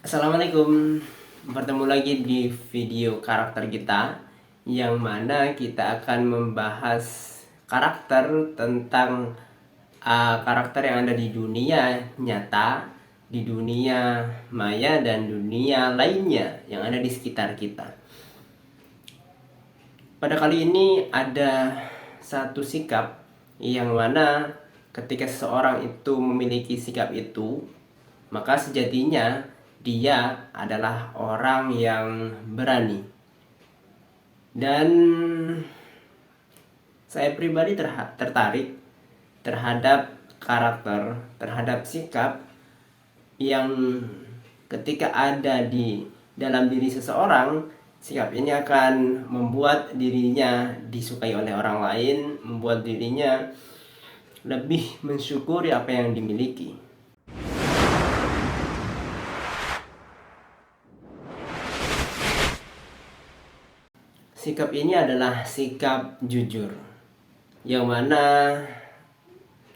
Assalamualaikum. Bertemu lagi di video karakter kita, yang mana kita akan membahas karakter tentang karakter yang ada di dunia nyata, di dunia maya, dan dunia lainnya yang ada di sekitar kita. Pada kali ini ada satu sikap yang mana ketika seseorang itu memiliki sikap itu, maka sejatinya dia adalah orang yang berani. Dan saya pribadi tertarik terhadap karakter, terhadap sikap yang ketika ada di dalam diri seseorang, sikap ini akan membuat dirinya disukai oleh orang lain, membuat dirinya lebih mensyukuri apa yang dimiliki. Sikap ini adalah sikap jujur, yang mana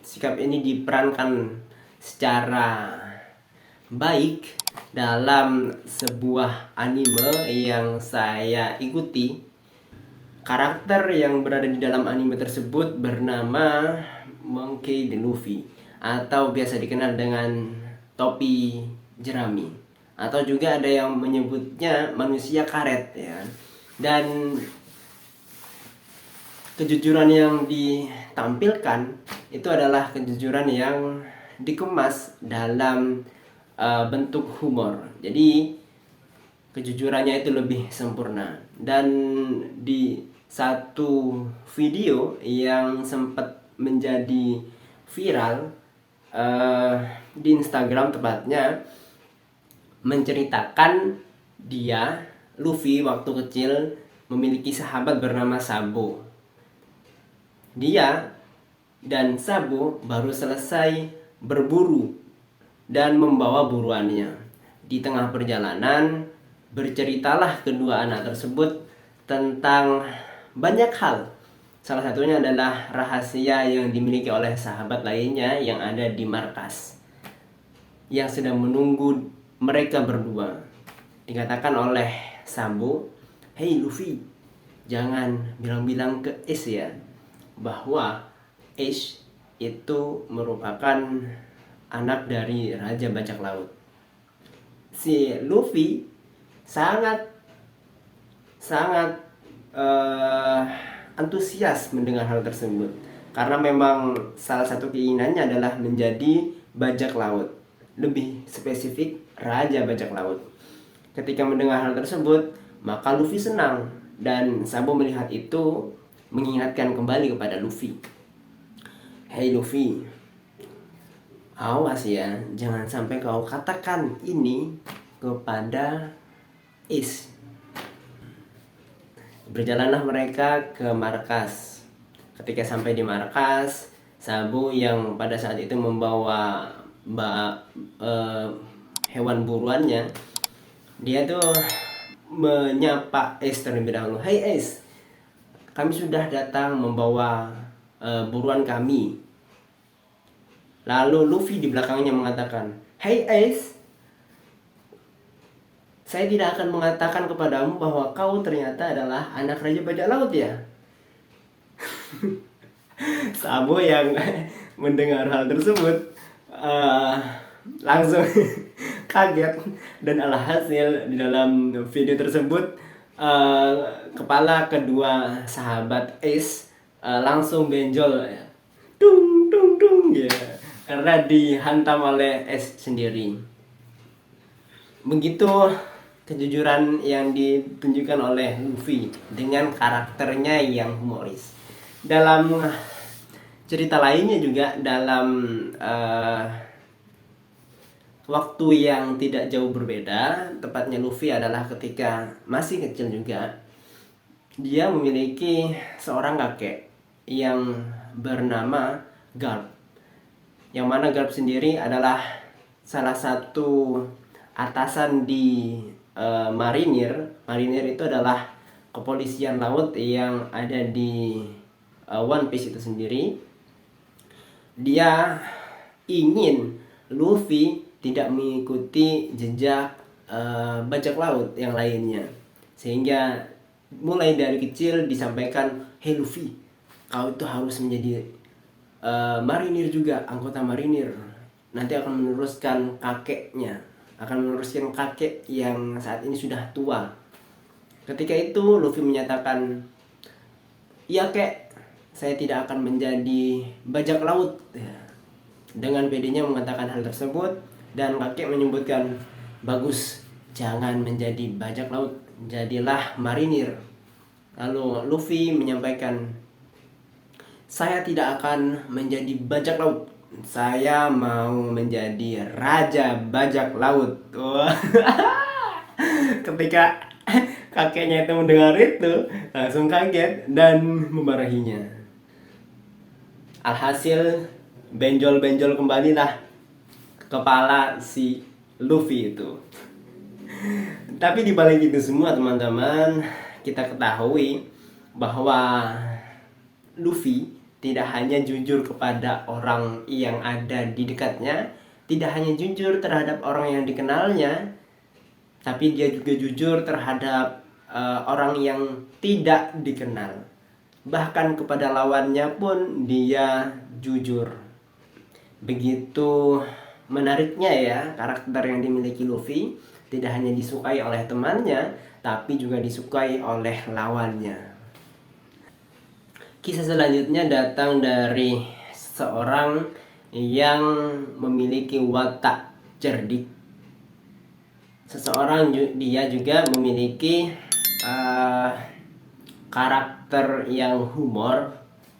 sikap ini diperankan secara baik dalam sebuah anime yang saya ikuti. Karakter yang berada di dalam anime tersebut bernama Monkey D. Luffy, atau biasa dikenal dengan topi jerami, atau juga ada yang menyebutnya manusia karet ya. Dan kejujuran yang ditampilkan itu adalah kejujuran yang dikemas dalam bentuk humor. Jadi kejujurannya itu lebih sempurna. Dan di satu video yang sempat menjadi viral di Instagram tepatnya, menceritakan dia Luffy waktu kecil memiliki sahabat bernama Sabo. Dia dan Sabo baru selesai berburu dan membawa buruannya. Di tengah perjalanan, berceritalah kedua anak tersebut tentang banyak hal. Salah satunya adalah rahasia yang dimiliki oleh sahabat lainnya yang ada di markas, yang sedang menunggu mereka berdua. Dikatakan oleh Sabo, "Hei Luffy, jangan bilang-bilang ke Ace ya, bahwa Ace itu merupakan anak dari Raja Bajak Laut." Si Luffy sangat antusias mendengar hal tersebut, karena memang salah satu keinginannya adalah menjadi bajak laut, lebih spesifik Raja Bajak Laut. Ketika mendengar hal tersebut, maka Luffy senang, dan Sabo melihat itu mengingatkan kembali kepada Luffy, "Hei Luffy, awas ya, jangan sampai kau katakan ini kepada Ace." Berjalanlah mereka ke markas. Ketika sampai di markas, Sabo yang pada saat itu membawa hewan buruannya, dia tuh menyapa Ace terlebih dahulu. "Hey Ace, kami sudah datang membawa buruan kami." Lalu Luffy di belakangnya mengatakan, "Hey Ace, saya tidak akan mengatakan kepadamu bahwa kau ternyata adalah anak Raja Bajak Laut ya." Sabo yang mendengar hal tersebut langsung kaget, dan alhasil di dalam video tersebut kepala kedua sahabat Ace langsung benjol ya, dung dung dung ya, karena dihantam oleh Ace sendiri. Begitu kejujuran yang ditunjukkan oleh Luffy dengan karakternya yang humoris. Dalam cerita lainnya juga, dalam waktu yang tidak jauh berbeda, tepatnya Luffy adalah ketika masih kecil juga, dia memiliki seorang kakek yang bernama Garp, yang mana Garp sendiri adalah salah satu atasan di marinir. Marinir itu adalah kepolisian laut yang ada di One Piece itu sendiri. Dia ingin Luffy tidak mengikuti jejak bajak laut yang lainnya. Sehingga mulai dari kecil disampaikan, "Hey Luffy, kau itu harus menjadi marinir juga, anggota marinir. Nanti akan meneruskan kakeknya, akan meneruskan kakek yang saat ini sudah tua." Ketika itu Luffy menyatakan, "Iya kek, saya tidak akan menjadi bajak laut." Ya. Dengan pedenya mengatakan hal tersebut, dan kakek menyebutkan, "Bagus, jangan menjadi bajak laut, jadilah marinir." Lalu Luffy menyampaikan, "Saya tidak akan menjadi bajak laut. Saya mau menjadi raja bajak laut." Wah. Ketika kakeknya itu mendengar itu, langsung kaget dan memarahinya. Alhasil benjol-benjol kembalilah kepala si Luffy itu. Tapi di balik itu semua teman-teman, kita ketahui bahwa Luffy tidak hanya jujur kepada orang yang ada di dekatnya, tidak hanya jujur terhadap orang yang dikenalnya, tapi dia juga jujur terhadap orang yang tidak dikenal. Bahkan kepada lawannya pun dia jujur. Begitu menariknya ya karakter yang dimiliki Luffy, tidak hanya disukai oleh temannya, tapi juga disukai oleh lawannya. Kisah selanjutnya datang dari seorang yang memiliki watak cerdik. Dia juga memiliki karakter yang humor.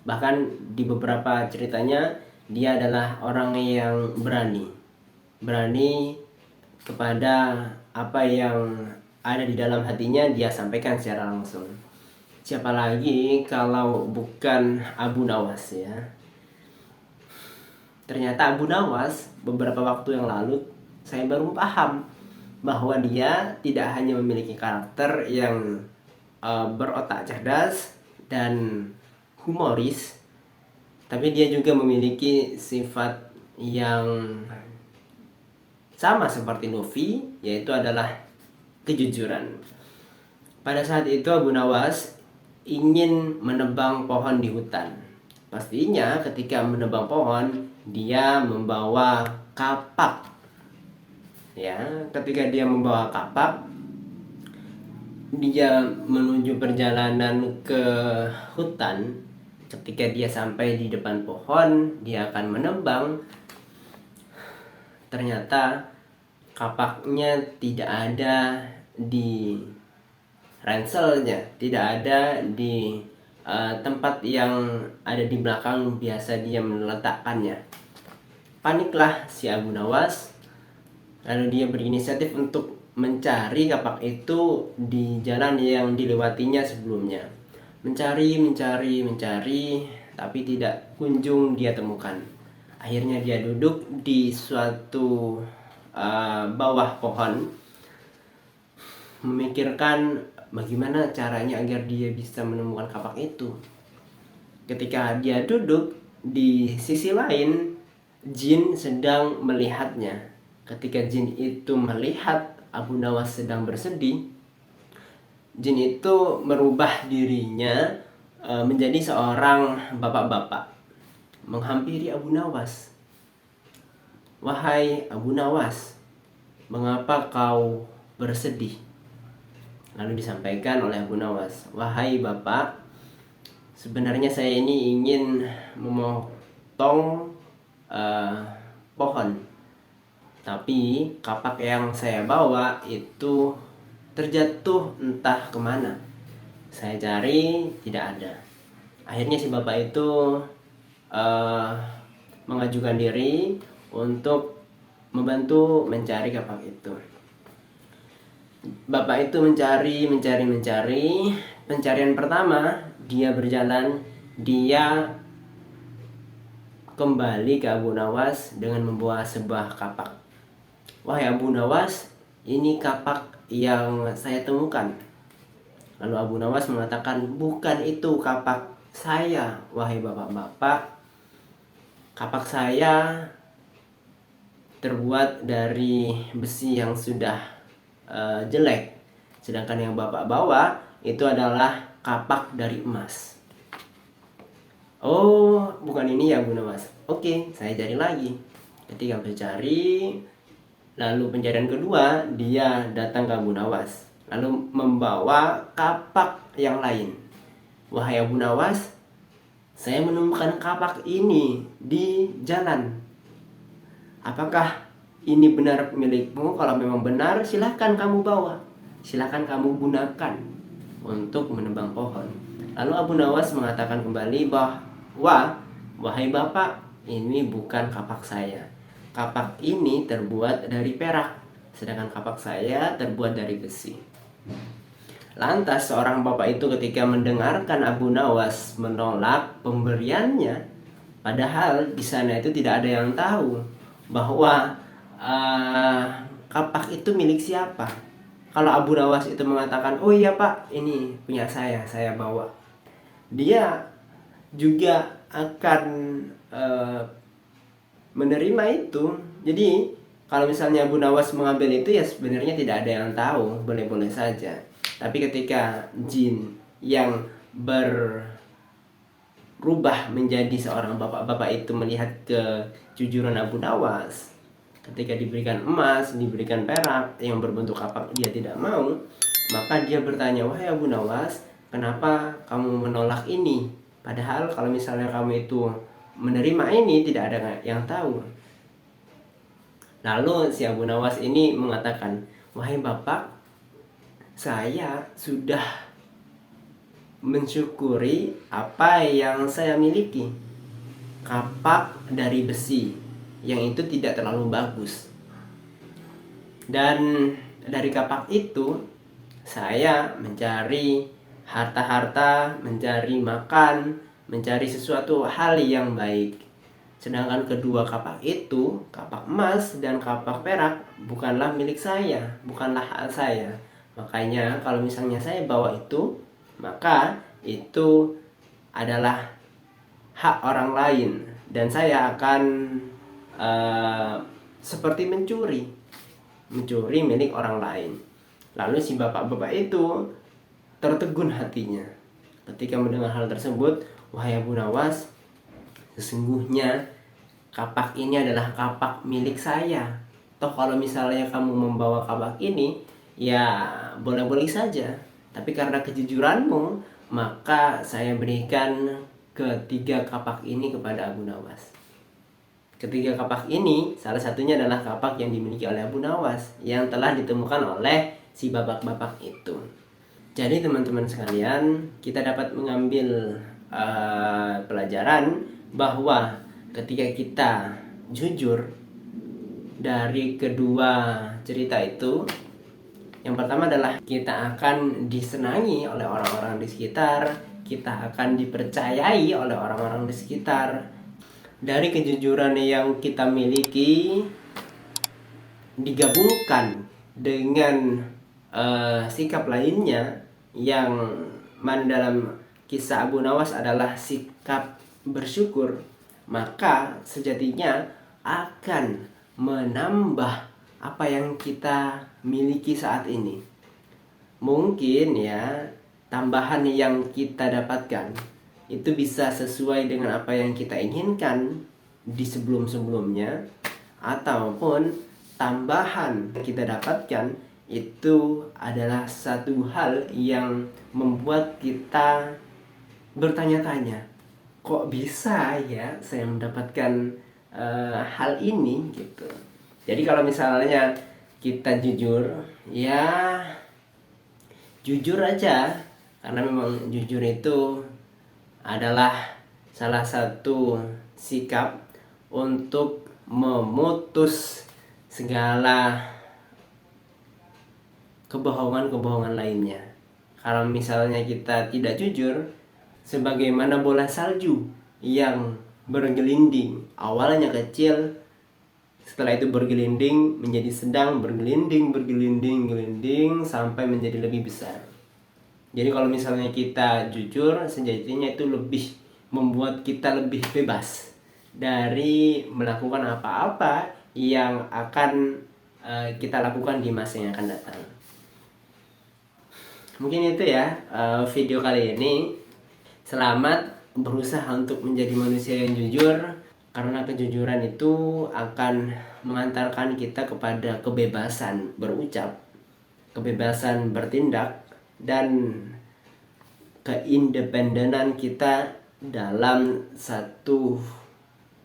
Bahkan di beberapa ceritanya dia adalah orang yang berani kepada apa yang ada di dalam hatinya, dia sampaikan secara langsung. Siapa lagi kalau bukan Abu Nawas ya. Ternyata Abu Nawas beberapa waktu yang lalu saya baru paham bahwa dia tidak hanya memiliki karakter yang berotak cerdas dan humoris, tapi dia juga memiliki sifat yang sama seperti Luffy, yaitu adalah kejujuran. Pada saat itu Abu Nawas ingin menebang pohon di hutan. Pastinya ketika menebang pohon, dia membawa kapak. Ya, ketika dia membawa kapak, dia menuju perjalanan ke hutan. Ketika dia sampai di depan pohon, dia akan menebang. Ternyata kapaknya tidak ada di ranselnya, tidak ada di tempat yang ada di belakang biasa dia meletakkannya. Paniklah si Abu Nawas, lalu dia berinisiatif untuk mencari kapak itu di jalan yang dilewatinya sebelumnya. Mencari, tapi tidak kunjung dia temukan. Akhirnya dia duduk di suatu bawah pohon, memikirkan bagaimana caranya agar dia bisa menemukan kapak itu. Ketika dia duduk, di sisi lain jin sedang melihatnya. Ketika jin itu melihat Abu Nawas sedang bersedih, jin itu merubah dirinya menjadi seorang bapak-bapak, menghampiri Abu Nawas. "Wahai Abu Nawas, mengapa kau bersedih?" Lalu disampaikan oleh Abu Nawas, "Wahai Bapak, sebenarnya saya ini ingin memotong pohon, tapi kapak yang saya bawa itu terjatuh entah kemana. Saya cari tidak ada." Akhirnya si bapak itu mengajukan diri untuk membantu mencari kapak itu. Bapak itu mencari. Pencarian pertama dia berjalan, dia kembali ke Abu Nawas dengan membawa sebuah kapak. "Wahai Abu Nawas, ini kapak yang saya temukan." Lalu Abu Nawas mengatakan, "Bukan itu kapak saya, wahai bapak-bapak. Kapak saya terbuat dari besi yang sudah jelek. Sedangkan yang Bapak bawa itu adalah kapak dari emas. Oh, bukan ini ya Bu Nawas. Oke, saya cari lagi. Ketika mencari, lalu pencarian kedua, dia datang ke Bu Nawas, lalu membawa kapak yang lain. Wahai Abu Nawas, saya menemukan kapak ini di jalan. Apakah ini benar milikmu? Kalau memang benar, silahkan kamu bawa. Silahkan kamu gunakan untuk menebang pohon. Lalu Abu Nawas mengatakan kembali bahwa, wahai Bapak, ini bukan kapak saya. Kapak ini terbuat dari perak, sedangkan kapak saya terbuat dari besi. Lantas seorang bapak itu ketika mendengarkan Abu Nawas menolak pemberiannya, padahal di sana itu tidak ada yang tahu bahwa kapak itu milik siapa. Kalau Abu Nawas itu mengatakan, oh iya Pak, ini punya saya bawa, dia juga akan menerima itu. Jadi kalau misalnya Abu Nawas mengambil itu, ya sebenarnya tidak ada yang tahu, boleh-boleh saja. Tapi ketika jin yang berubah menjadi seorang bapak-bapak itu melihat kejujuran Abu Nawas, ketika diberikan emas, diberikan perak yang berbentuk kapak, dia tidak mau. Maka dia bertanya, wahai Abu Nawas, kenapa kamu menolak ini? Padahal kalau misalnya kamu itu menerima ini, tidak ada yang tahu. Lalu si Abu Nawas ini mengatakan, wahai Bapak, saya sudah mensyukuri apa yang saya miliki, kapak dari besi yang itu tidak terlalu bagus. Dan dari kapak itu saya mencari harta-harta, mencari makan, mencari sesuatu hal yang baik. Sedangkan kedua kapak itu, kapak emas dan kapak perak, bukanlah milik saya, bukanlah hak saya. Makanya kalau misalnya saya bawa itu, maka itu adalah hak orang lain, dan saya akan seperti mencuri milik orang lain. Lalu si bapak-bapak itu tertegun hatinya ketika mendengar hal tersebut. Wahai Abu Nawas, sesungguhnya kapak ini adalah kapak milik saya. Toh kalau misalnya kamu membawa kapak ini, ya boleh-boleh saja. Tapi karena kejujuranmu, maka saya berikan ketiga kapak ini kepada Abu Nawas. Ketiga kapak ini, salah satunya adalah kapak yang dimiliki oleh Abu Nawas, yang telah ditemukan oleh si bapak-bapak itu. Jadi teman-teman sekalian, kita dapat mengambil pelajaran bahwa ketika kita jujur dari kedua cerita itu, yang pertama adalah kita akan disenangi oleh orang-orang di sekitar, kita akan dipercayai oleh orang-orang di sekitar. Dari kejujuran yang kita miliki digabungkan dengan sikap lainnya yang mana dalam kisah Abu Nawas adalah sikap bersyukur, maka sejatinya akan menambah apa yang kita miliki saat ini. Mungkin ya, tambahan yang kita dapatkan itu bisa sesuai dengan apa yang kita inginkan di sebelum-sebelumnya, ataupun tambahan kita dapatkan itu adalah satu hal yang membuat kita bertanya-tanya, kok bisa ya saya mendapatkan hal ini gitu. Jadi kalau misalnya kita jujur, ya jujur aja, karena memang jujur itu adalah salah satu sikap untuk memutus segala kebohongan-kebohongan lainnya. Kalau misalnya kita tidak jujur, sebagaimana bola salju yang bergelinding, awalnya kecil, setelah itu bergelinding menjadi sedang, bergelinding sampai menjadi lebih besar. Jadi kalau misalnya kita jujur, sejatinya itu lebih membuat kita lebih bebas dari melakukan apa-apa yang akan kita lakukan di masa yang akan datang. Mungkin itu ya video kali ini. Selamat berusaha untuk menjadi manusia yang jujur, karena kejujuran itu akan mengantarkan kita kepada kebebasan berucap, kebebasan bertindak, dan keindependenan kita dalam satu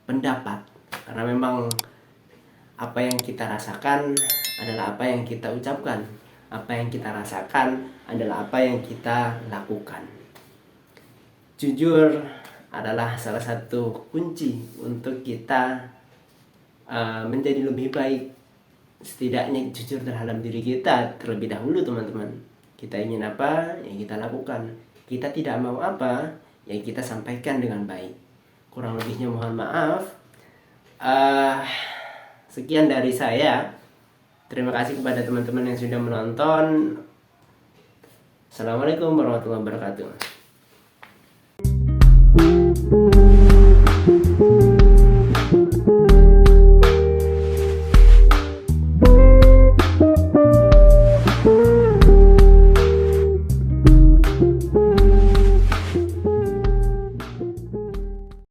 pendapat. Karena memang apa yang kita rasakan adalah apa yang kita ucapkan, apa yang kita rasakan adalah apa yang kita lakukan. Jujur adalah salah satu kunci untuk kita menjadi lebih baik. Setidaknya jujur terhadap diri kita terlebih dahulu, teman-teman. Kita ingin apa, yang kita lakukan. Kita tidak mau apa, yang kita sampaikan dengan baik. Kurang lebihnya mohon maaf. Sekian dari saya. Terima kasih kepada teman-teman yang sudah menonton. Assalamualaikum warahmatullahi wabarakatuh.